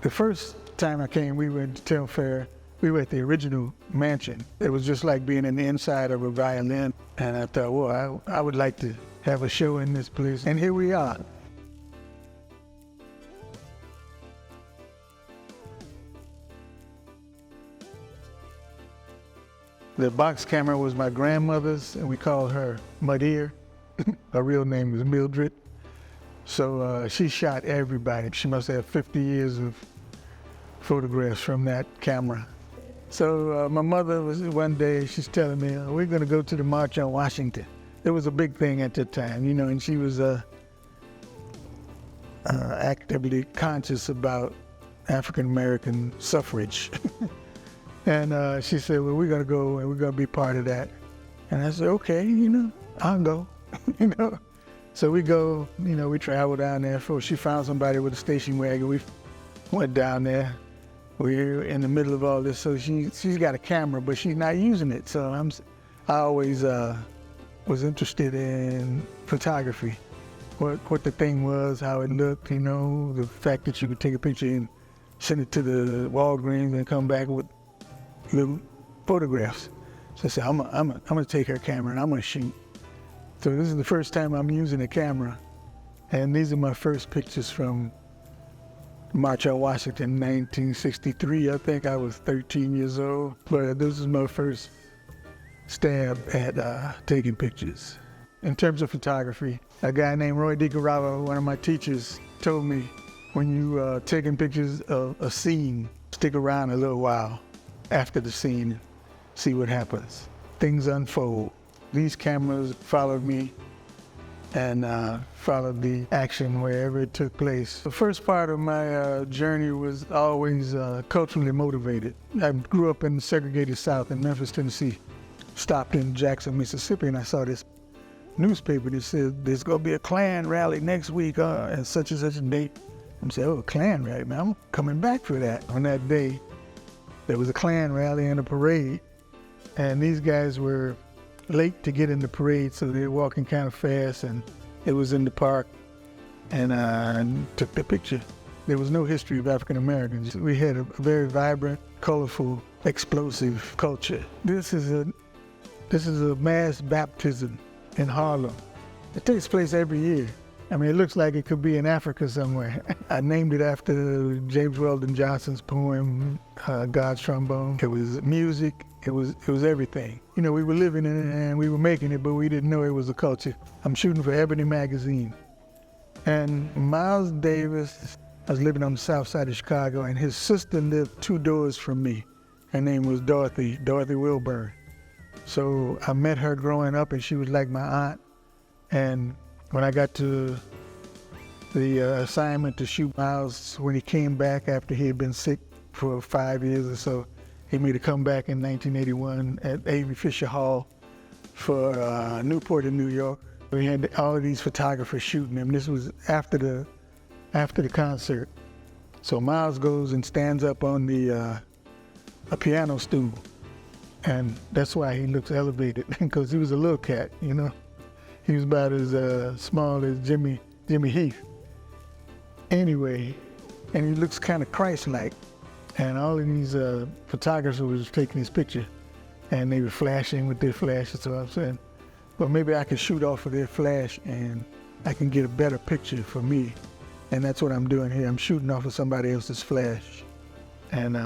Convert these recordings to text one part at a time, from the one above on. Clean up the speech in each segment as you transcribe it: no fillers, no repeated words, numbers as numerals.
The first time I came, we went to Telfair. We were at the original mansion. It was just like being in the inside of a violin. And I thought, well, I would like to have a show in this place. And here we are. The box camera was my grandmother's, and we called her Muddeer. Her real name was Mildred. So she shot everybody. She must have 50 years of photographs from that camera. So my mother was one day, she's telling me, we're gonna go to the March on Washington. It was a big thing at that time, you know, and she was actively conscious about African-American suffrage. And she said, well, we're gonna go and we're gonna be part of that. And I said, okay, you know, I'll go, you know. So we go, you know, we travel down there. She found somebody with a station wagon. We went down there. We're in the middle of all this, so she's got a camera, but she's not using it. So I always was interested in photography, what the thing was, how it looked, you know, the fact that you could take a picture and send it to the Walgreens and come back with little photographs. So I said, I'm gonna take her camera and I'm gonna shoot. So this is the first time I'm using a camera, and these are my first pictures from March on Washington, 1963. I think I was 13 years old, but this is my first stab at taking pictures. In terms of photography, a guy named Roy DiCarava, one of my teachers, told me, when you taking pictures of a scene, stick around a little while after the scene, see what happens. Things unfold. These cameras followed me and followed the action wherever it took place. The first part of my journey was always culturally motivated. I grew up in the segregated South in Memphis, Tennessee. Stopped in Jackson, Mississippi, and I saw this newspaper that said there's gonna be a Klan rally next week at such and such a date. I said, oh, a Klan rally, man, I'm coming back for that. On that day, there was a Klan rally and a parade, and these guys were late to get in the parade, so they were walking kind of fast, and it was in the park, and I took the picture. There was no history of African Americans. We had a very vibrant, colorful, explosive culture. This is a mass baptism in Harlem. It takes place every year. I mean, it looks like it could be in Africa somewhere. I named it after James Weldon Johnson's poem, God's Trombone. It was music, it was everything. You know, we were living in it and we were making it, but we didn't know it was a culture. I'm shooting for Ebony magazine. And Miles Davis, I was living on the south side of Chicago, and his sister lived 2 doors from me. Her name was Dorothy Wilburn. So I met her growing up, and she was like my aunt. And when I got to the assignment to shoot Miles, when he came back after he had been sick for 5 years or so, he made a comeback in 1981 at A.V. Fisher Hall for Newport in New York. We had all of these photographers shooting him. This was after the concert. So Miles goes and stands up on a piano stool, and that's why he looks elevated, because he was a little cat, you know. He was about as small as Jimmy Heath. Anyway, and he looks kind of Christ-like. And all of these photographers was taking his picture, and they were flashing with their flashes. So I'm saying, well, maybe I can shoot off of their flash and I can get a better picture for me. And that's what I'm doing here. I'm shooting off of somebody else's flash. And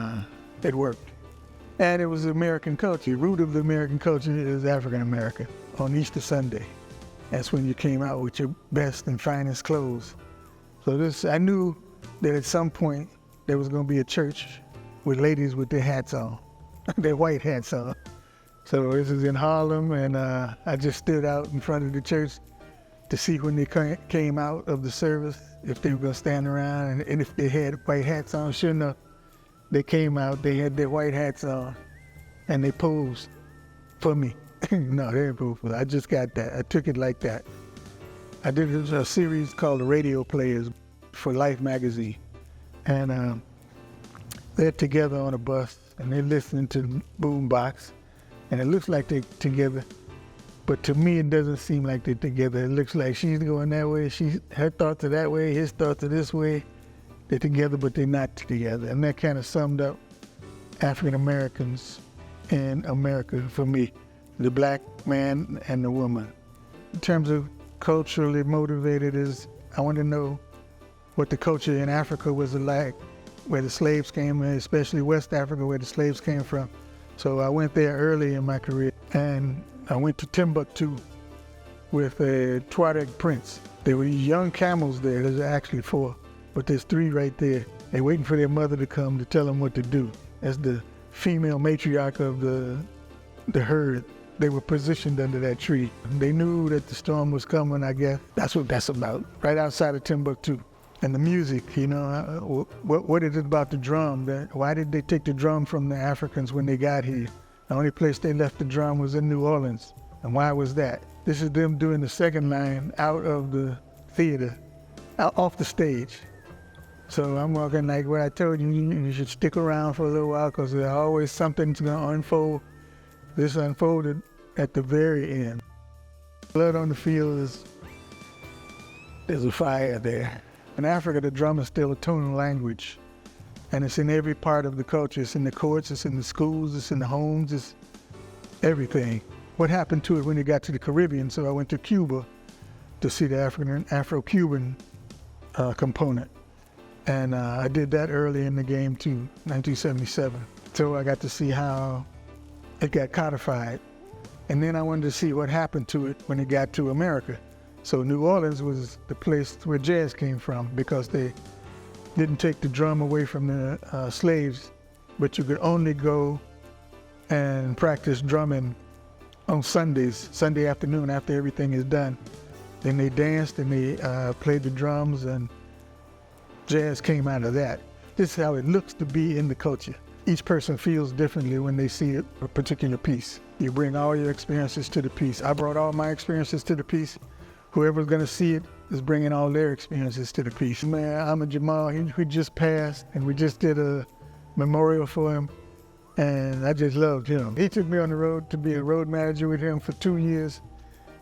it worked. And it was American culture. The root of the American culture is African American. On Easter Sunday, that's when you came out with your best and finest clothes. So I knew that at some point there was going to be a church with ladies with their hats on, their white hats on. So this is in Harlem, and I just stood out in front of the church to see when they came out of the service, if they were going to stand around, and if they had white hats on. Sure enough, they came out, they had their white hats on, and they posed for me. No, they didn't pose for me. I just got that. I took it like that. I did a series called The Radio Players for Life magazine. And they're together on a bus, and they're listening to boombox, and it looks like they're together, but to me it doesn't seem like they're together. It looks like she's going that way, her thoughts are that way, his thoughts are this way, They're together, but they're not together. And that kind of summed up African Americans in America for me, the black man and the woman. In terms of culturally motivated, is I want to know what the culture in Africa was like, where the slaves came, especially West Africa, where the slaves came from. So I went there early in my career, and I went to Timbuktu with a Tuareg prince. There were young camels there. There's actually 4, but there's 3 right there. They're waiting for their mother to come to tell them what to do. As the female matriarch of the herd, they were positioned under that tree. They knew that the storm was coming, I guess. That's what that's about, right outside of Timbuktu. And the music, you know, what is it about the drum? Why did they take the drum from the Africans when they got here? The only place they left the drum was in New Orleans. And why was that? This is them doing the second line out of the theater, off the stage. So I'm walking like what I told you, you should stick around for a little while because there's always something's gonna unfold. This unfolded at the very end. Blood on the field there's a fire there. In Africa, the drum is still a tonal language, and it's in every part of the culture. It's in the courts, it's in the schools, it's in the homes, it's everything. What happened to it when it got to the Caribbean? So I went to Cuba to see the Afro-Cuban component. And I did that early in the game too, 1977. So I got to see how it got codified. And then I wanted to see what happened to it when it got to America. So New Orleans was the place where jazz came from because they didn't take the drum away from the slaves, but you could only go and practice drumming on Sundays, Sunday afternoon after everything is done. Then they danced and they played the drums, and jazz came out of that. This is how it looks to be in the culture. Each person feels differently when they see a particular piece. You bring all your experiences to the piece. I brought all my experiences to the piece. Whoever's gonna see it is bringing all their experiences to the piece. Man, Ahmed Jamal, he just passed, and we just did a memorial for him, and I just loved him. He took me on the road to be a road manager with him for 2 years,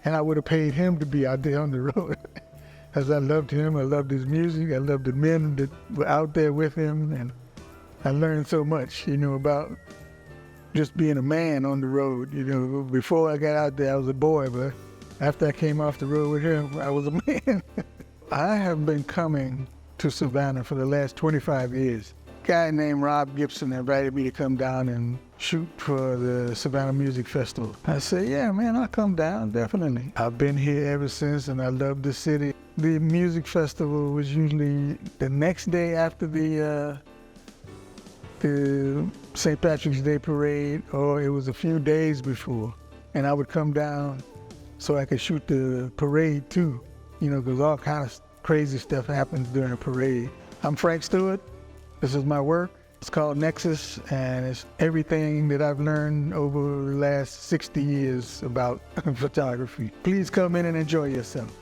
and I would have paid him to be out there on the road. As I loved him, I loved his music, I loved the men that were out there with him, and I learned so much, you know, about just being a man on the road. You know, before I got out there, I was a boy, but after I came off the road with him, I was a man. I have been coming to Savannah for the last 25 years. A guy named Rob Gibson invited me to come down and shoot for the Savannah Music Festival. I said, yeah, man, I'll come down, definitely. I've been here ever since, and I love the city. The music festival was usually the next day after the St. Patrick's Day parade, or it was a few days before. And I would come down so I could shoot the parade too, you know, because all kinds of crazy stuff happens during a parade. I'm Frank Stewart. This is my work. It's called Nexus, and it's everything that I've learned over the last 60 years about photography. Please come in and enjoy yourself.